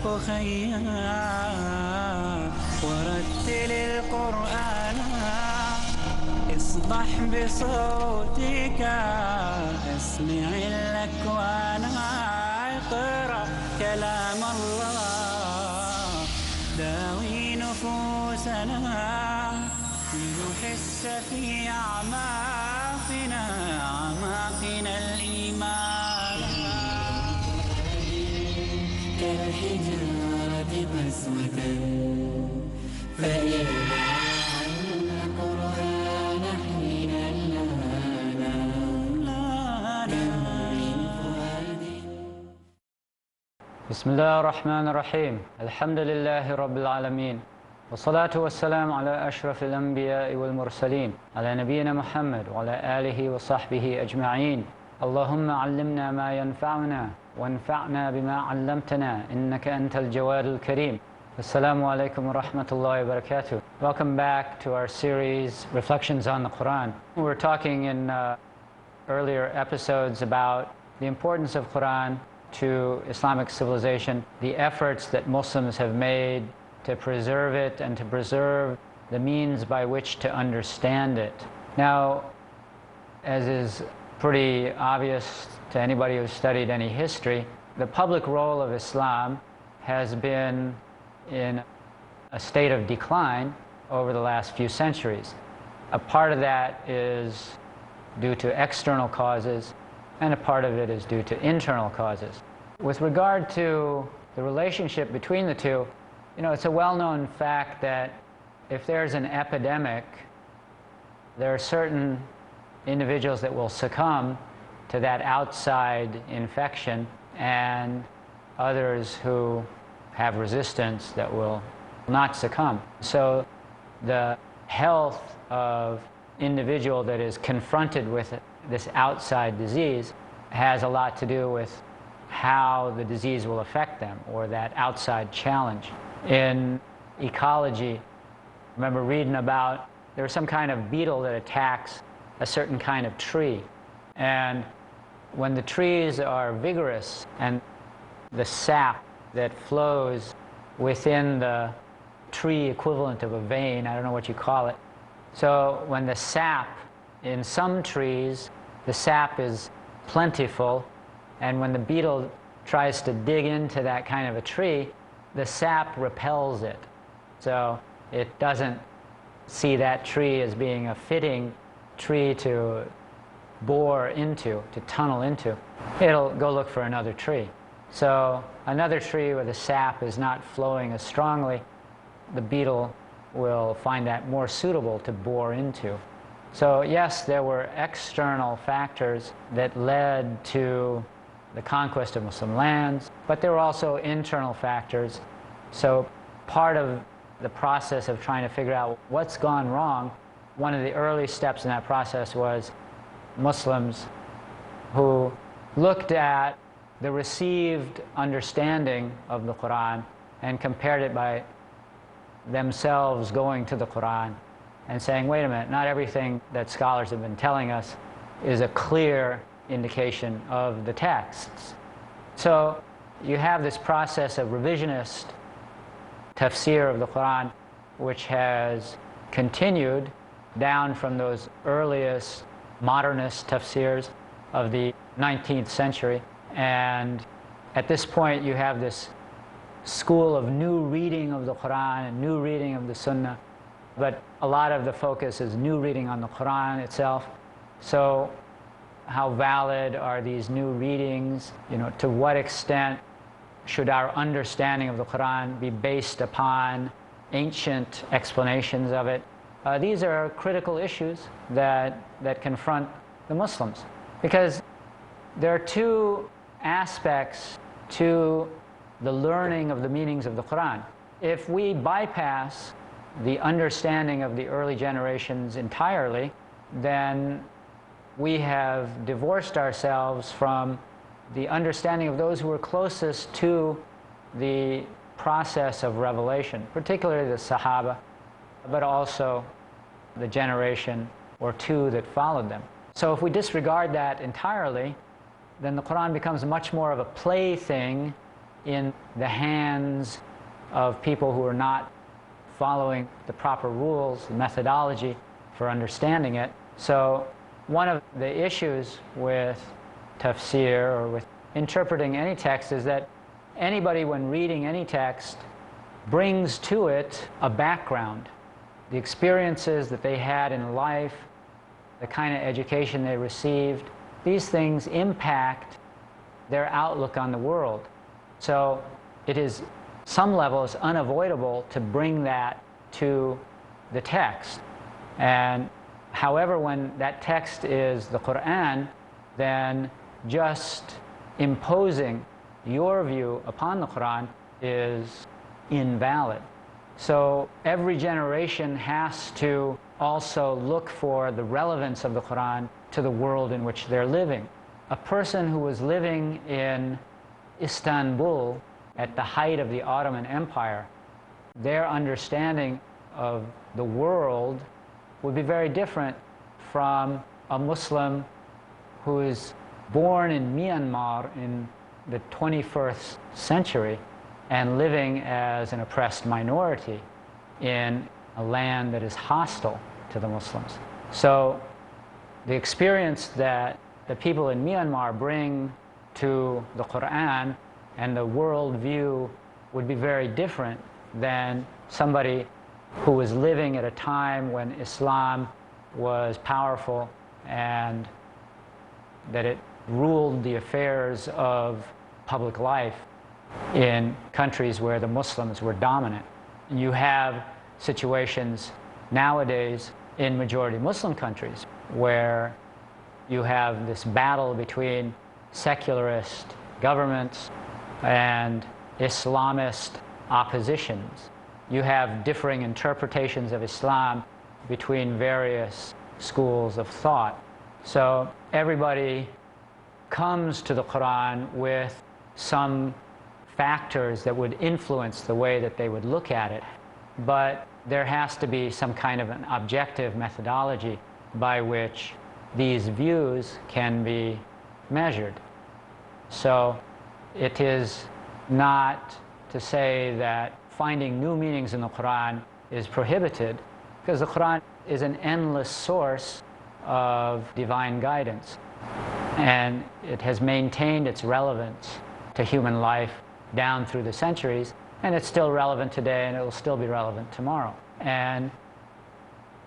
أخيا ورتل القرآن اصبح بصوتك اسمع الأكوان اقرأ كلام الله داوي نفوسنا لنحس في أعماقنا الإيمان كالحجارة قسوة فإن القرآن حين بسم الله الرحمن الرحيم. الحمد لله رب العالمين، والصلاة والسلام على أشرف الأنبياء والمرسلين، على نبينا محمد وعلى آله وصحبه أجمعين. اللهم علمنا ما ينفعنا وانفعنا بما علمتنا إنك أنت الجواد الكريم. Assalamu alaikum wa rahmatullahi wa barakatuh. Welcome back to our series, Reflections on the Quran. We were talking in earlier episodes about the importance of Quran to Islamic civilization, the efforts that Muslims have made to preserve it and to preserve the means by which to understand it. Now, as is pretty obvious to anybody who's studied any history, the public role of Islam has been in a state of decline over the last few centuries. A part of that is due to external causes, and a part of it is due to internal causes. With regard to the relationship between the two, it's a well-known fact that if there's an epidemic, there are certain individuals that will succumb to that outside infection, and others who have resistance that will not succumb. So the health of individual that is confronted with this outside disease has a lot to do with how the disease will affect them, or that outside challenge. In ecology, I remember reading about there's some kind of beetle that attacks a certain kind of tree, and when the trees are vigorous and the sap that flows within the tree equivalent of a vein, I don't know what you call it. So when the sap, in some trees, the sap is plentiful, and when the beetle tries to dig into that kind of a tree, the sap repels it. So it doesn't see that tree as being a fitting tree to bore into, to tunnel into. It'll go look for another tree. So another tree where the sap is not flowing as strongly, the beetle will find that more suitable to bore into. So yes, there were external factors that led to the conquest of Muslim lands, but there were also internal factors. So part of the process of trying to figure out what's gone wrong, one of the early steps in that process was Muslims who looked at the received understanding of the Qur'an and compared it by themselves going to the Qur'an and saying, wait a minute, not everything that scholars have been telling us is a clear indication of the texts. So you have this process of revisionist Tafseer of the Qur'an, which has continued down from those earliest modernist Tafseers of the 19th century. And at this point you have this school of new reading of the Qur'an and new reading of the Sunnah, but a lot of the focus is new reading on the Qur'an itself. So how valid are these new readings? To what extent should our understanding of the Qur'an be based upon ancient explanations of it? These are critical issues that confront the Muslims, because there are two aspects to the learning of the meanings of the Qur'an. If we bypass the understanding of the early generations entirely, then we have divorced ourselves from the understanding of those who were closest to the process of revelation, particularly the Sahaba, but also the generation or two that followed them. So if we disregard that entirely, then the Qur'an becomes much more of a plaything in the hands of people who are not following the proper rules, the methodology for understanding it. So one of the issues with tafsir, or with interpreting any text, is that anybody, when reading any text, brings to it a background, the experiences that they had in life, the kind of education they received. These things impact their outlook on the world. So it is, some level, it's unavoidable to bring that to the text. And however, when that text is the Qur'an, then just imposing your view upon the Qur'an is invalid. So every generation has to also look for the relevance of the Qur'an to the world in which they're living. A person who was living in Istanbul at the height of the Ottoman Empire, their understanding of the world would be very different from a Muslim who is born in Myanmar in the 21st century and living as an oppressed minority in a land that is hostile to the Muslims. So the experience that the people in Myanmar bring to the Qur'an and the world view would be very different than somebody who was living at a time when Islam was powerful and that it ruled the affairs of public life in countries where the Muslims were dominant. You have situations nowadays in majority Muslim countries where you have this battle between secularist governments and Islamist oppositions. You have differing interpretations of Islam between various schools of thought. So everybody comes to the Qur'an with some factors that would influence the way that they would look at it. But there has to be some kind of an objective methodology by which these views can be measured. So it is not to say that finding new meanings in the Qur'an is prohibited, because the Qur'an is an endless source of divine guidance. And it has maintained its relevance to human life down through the centuries, and it's still relevant today, and it will still be relevant tomorrow. And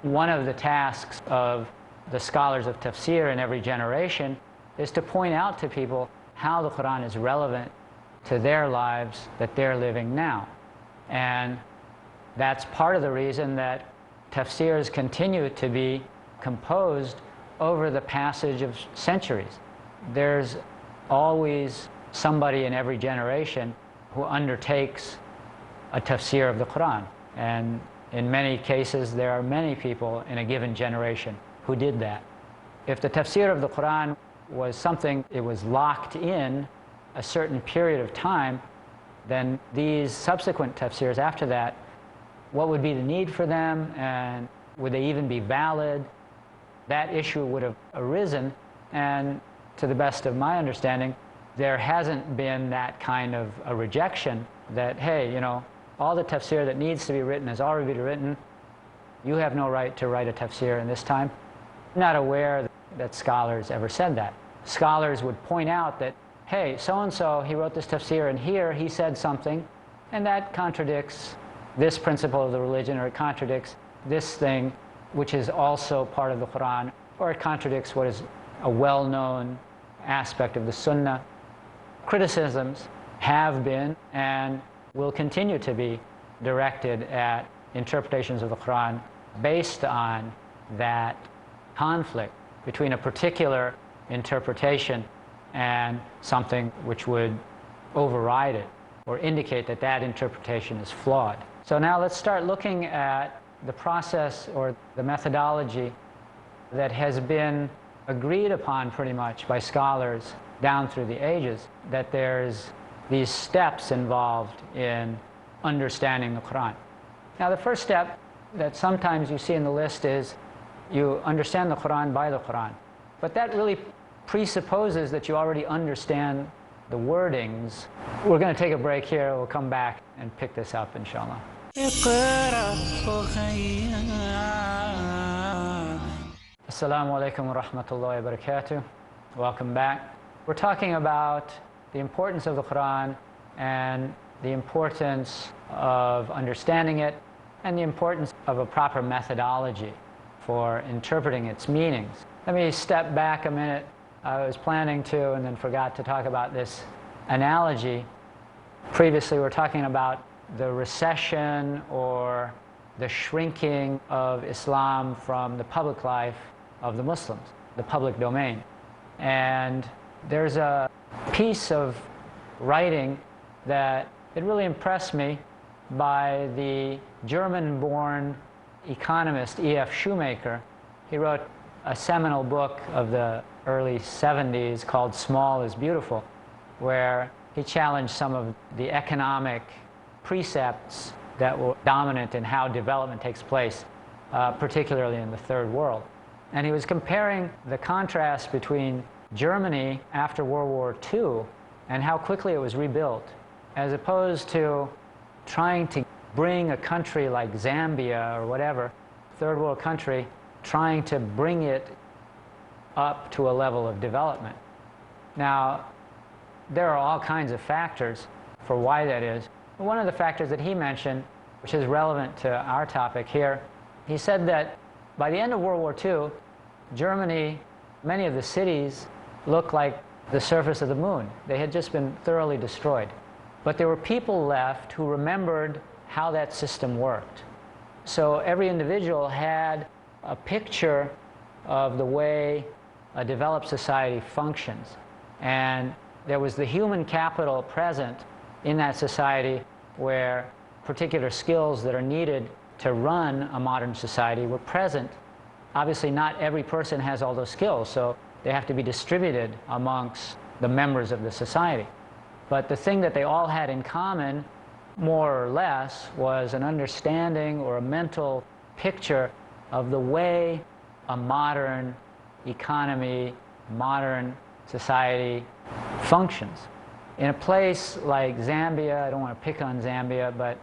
one of the tasks of the scholars of tafsir in every generation is to point out to people how the Qur'an is relevant to their lives that they're living now. And that's part of the reason that tafsirs continue to be composed over the passage of centuries. There's always somebody in every generation who undertakes a tafsir of the Qur'an. And in many cases, there are many people in a given generation who did that. If the tafsir of the Qur'an was something, it was locked in a certain period of time, then these subsequent tafsirs after that, what would be the need for them, and would they even be valid? That issue would have arisen, and to the best of my understanding, there hasn't been that kind of a rejection that, hey, you know, all the tafsir that needs to be written has already been written. You have no right to write a tafsir in this time. I'm not aware that scholars ever said that. Scholars would point out that, hey, so-and-so, he wrote this tafsir, and here he said something, and that contradicts this principle of the religion, or it contradicts this thing, which is also part of the Qur'an, or it contradicts what is a well-known aspect of the Sunnah. Criticisms have been and will continue to be directed at interpretations of the Qur'an based on that conflict between a particular interpretation and something which would override it or indicate that that interpretation is flawed. So now let's start looking at the process or the methodology that has been agreed upon pretty much by scholars down through the ages, that there's these steps involved in understanding the Qur'an. Now the first step that sometimes you see in the list is you understand the Qur'an by the Qur'an. But that really presupposes that you already understand the wordings. We're going to take a break here. We'll come back and pick this up, inshallah. Assalamu alaikum wa rahmatullahi wa barakatuh. Welcome back. We're talking about the importance of the Qur'an and the importance of understanding it and the importance of a proper methodology for interpreting its meanings. Let me step back a minute. I was planning to and then forgot to talk about this analogy. Previously we were talking about the recession or the shrinking of Islam from the public life of the Muslims, the public domain. And there's a piece of writing that it really impressed me by the German-born economist E.F. Shoemaker. He wrote a seminal book of the early 70s called Small is Beautiful, where he challenged some of the economic precepts that were dominant in how development takes place, particularly in the third world. And he was comparing the contrast between Germany after World War II and how quickly it was rebuilt, as opposed to trying to bring a country like Zambia or whatever, third world country, trying to bring it up to a level of development. Now, there are all kinds of factors for why that is. One of the factors that he mentioned, which is relevant to our topic here, he said that by the end of World War II, Germany, many of the cities looked like the surface of the moon. They had just been thoroughly destroyed. But there were people left who remembered how that system worked. So every individual had a picture of the way a developed society functions. And there was the human capital present in that society where particular skills that are needed to run a modern society were present. Obviously, not every person has all those skills, so they have to be distributed amongst the members of the society. But the thing that they all had in common, more or less, was an understanding or a mental picture of the way a modern economy, modern society functions. In a place like Zambia, I don't want to pick on Zambia, but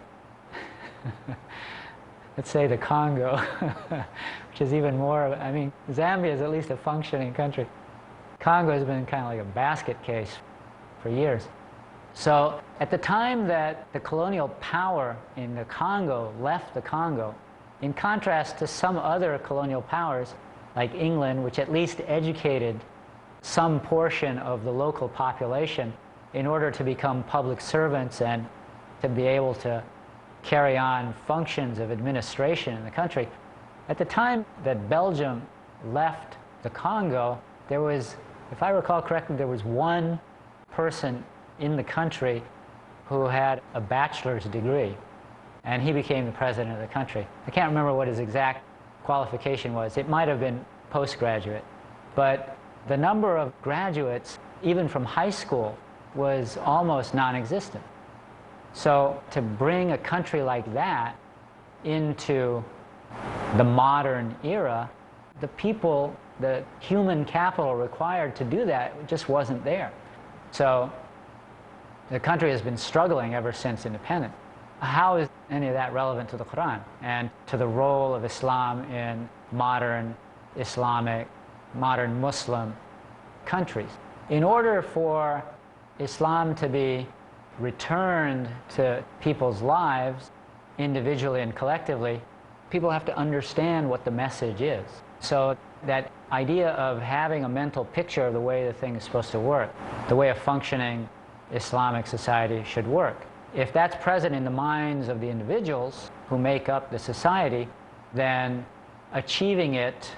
let's say the Congo, which is even more, I mean, Zambia is at least a functioning country. Congo has been kind of like a basket case for years. So at the time that the colonial power in the Congo left the Congo, in contrast to some other colonial powers like England, which at least educated some portion of the local population in order to become public servants and to be able to carry on functions of administration in the country. At the time that Belgium left the Congo, there was, if I recall correctly, there was one person in the country who had a bachelor's degree, and he became the president of the country. I can't remember what his exact qualification was. It might have been postgraduate. But the number of graduates, even from high school, was almost non-existent. So to bring a country like that into the modern era, the people, the human capital required to do that just wasn't there. So the country has been struggling ever since independence. How is any of that relevant to the Qur'an and to the role of Islam in modern Islamic, modern Muslim countries? In order for Islam to be returned to people's lives, individually and collectively, people have to understand what the message is. So that idea of having a mental picture of the way the thing is supposed to work, the way a functioning Islamic society should work. If that's present in the minds of the individuals who make up the society, then achieving it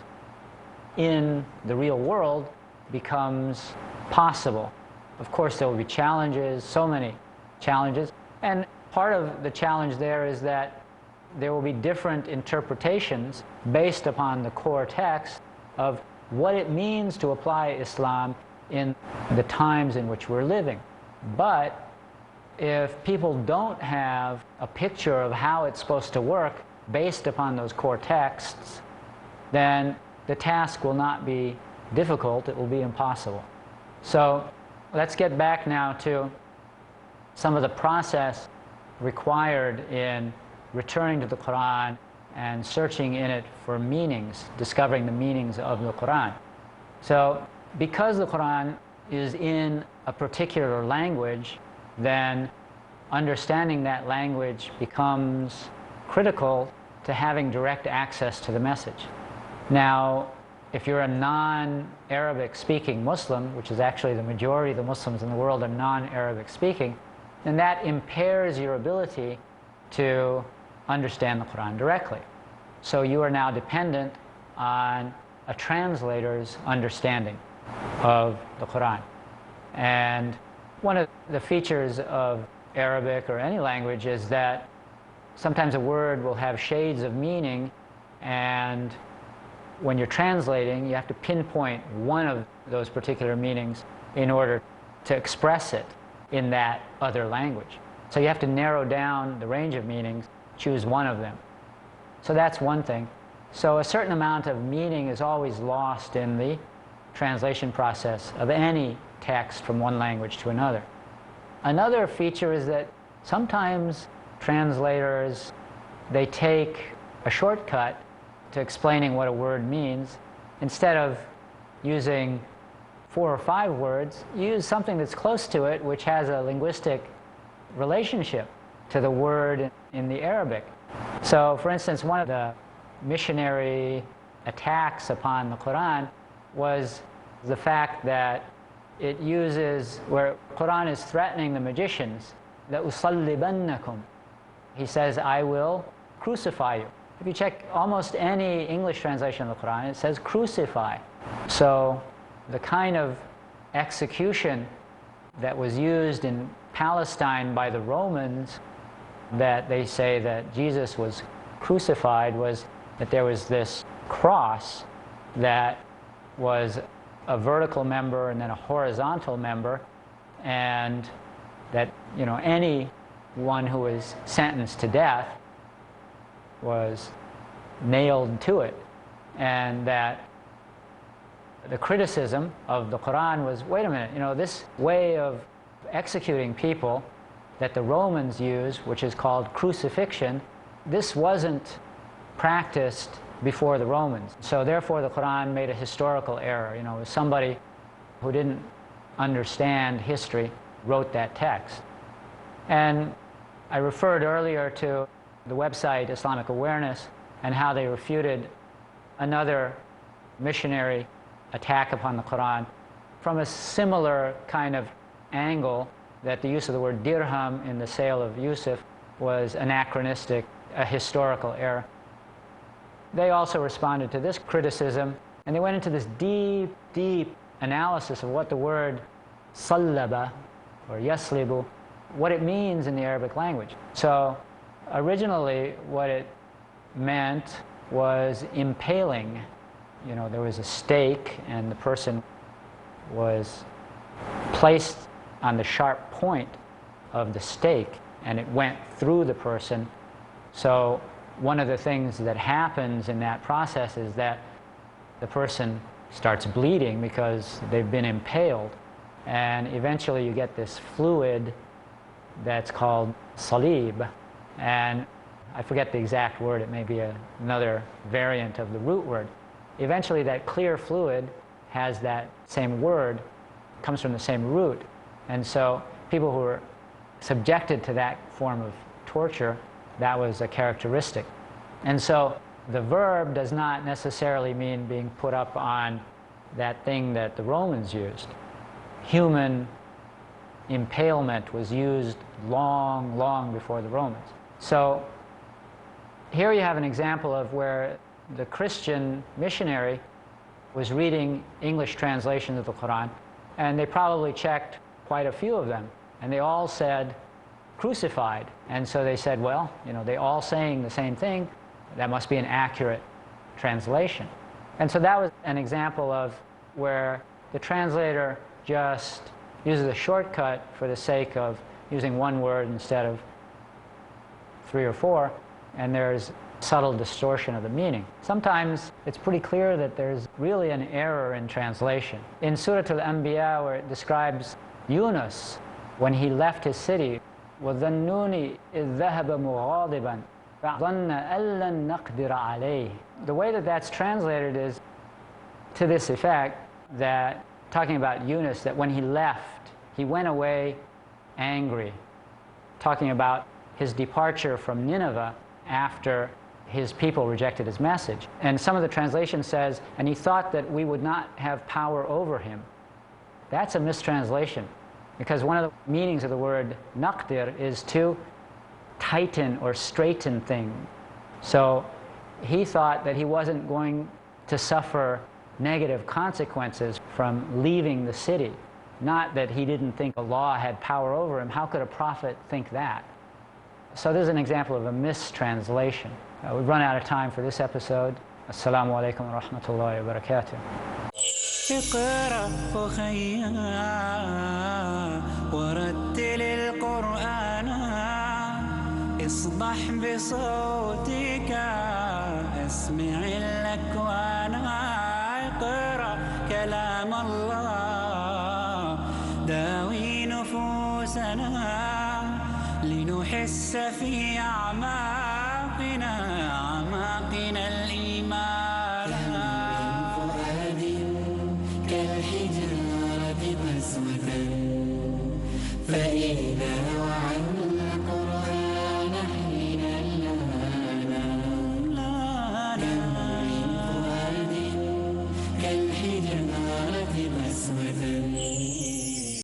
in the real world becomes possible. Of course, there will be challenges, so many challenges, and part of the challenge there is that there will be different interpretations based upon the core text of what it means to apply Islam in the times in which we're living. But if people don't have a picture of how it's supposed to work based upon those core texts, then the task will not be difficult, it will be impossible. So let's get back now to some of the process required in returning to the Qur'an and searching in it for meanings, discovering the meanings of the Qur'an. So because the Qur'an is in a particular language, then understanding that language becomes critical to having direct access to the message. Now, if you're a non-Arabic speaking Muslim, which is actually the majority of the Muslims in the world are non-Arabic speaking, then that impairs your ability to understand the Qur'an directly. So you are now dependent on a translator's understanding of the Qur'an. And one of the features of Arabic or any language is that sometimes a word will have shades of meaning, and when you're translating, you have to pinpoint one of those particular meanings in order to express it in that other language. So you have to narrow down the range of meanings, choose one of them. So that's one thing. So a certain amount of meaning is always lost in the translation process of any text from one language to another. Another feature is that sometimes translators, they take a shortcut to explaining what a word means. Instead of using 4 or 5 words, use something that's close to it, which has a linguistic relationship to the word in the Arabic. So, for instance, one of the missionary attacks upon the Qur'an was the fact that it uses, where Qur'an is threatening the magicians, لَأُصَلِّبَنَّكُمْ. He says, I will crucify you. If you check almost any English translation of the Qur'an, it says crucify. So the kind of execution that was used in Palestine by the Romans, that they say that Jesus was crucified, was that there was this cross that was a vertical member and then a horizontal member, and that, you know, anyone who was sentenced to death was nailed to it. And that the criticism of the Qur'an was, wait a minute, you know, this way of executing people that the Romans used, which is called crucifixion, this wasn't practiced before the Romans. So therefore the Qur'an made a historical error. You know, somebody who didn't understand history wrote that text. And I referred earlier to the website Islamic Awareness and how they refuted another missionary attack upon the Qur'an from a similar kind of angle, that the use of the word dirham in the sale of Yusuf was anachronistic, a historical error. They also responded to this criticism, and they went into this deep, deep analysis of what the word sallaba or yaslibu, what it means in the Arabic language. So originally what it meant was impaling. You know, there was a stake and the person was placed on the sharp point of the stake and it went through the person. So one of the things that happens in that process is that the person starts bleeding because they've been impaled, and eventually you get this fluid that's called salib, and I forget the exact word, it may be another variant of the root word. Eventually that clear fluid has that same word, comes from the same root, and so people who were subjected to that form of torture, that was a characteristic. And so the verb does not necessarily mean being put up on that thing that the Romans used. Human impalement was used long, long before the Romans. So here you have an example of where the Christian missionary was reading English translations of the Qur'an, and they probably checked quite a few of them, and they all said crucified. And so they said, well, you know, they all saying the same thing, that must be an accurate translation. And so that was an example of where the translator just uses a shortcut for the sake of using one word instead of 3 or 4, and there's subtle distortion of the meaning. Sometimes it's pretty clear that there's really an error in translation. In Surah Al-Anbiya, where it describes Yunus, when he left his city, وَظَنُّونِ إِذْ ذَهَبَ مُغَاضِبًا فَظَنَّ أَن لَّن نَّقْدِرَ عَلَيْهِ. The way that that's translated is to this effect, that talking about Yunus, that when he left, he went away angry, talking about his departure from Nineveh after his people rejected his message. And some of the translation says, and he thought that we would not have power over him. That's a mistranslation, because one of the meanings of the word naqdir is to tighten or straighten things. So he thought that he wasn't going to suffer negative consequences from leaving the city. Not that he didn't think Allah had power over him. How could a prophet think that? So this is an example of a mistranslation. We've run out of time for this episode. Assalamu alaikum wa rahmatullahi wa barakatuh. اقرأ أخيا ورتل القرآن اصبح بصوتك اسمع الأكوان اقرأ كلام الله داوي نفوسنا لنحس في أعمالنا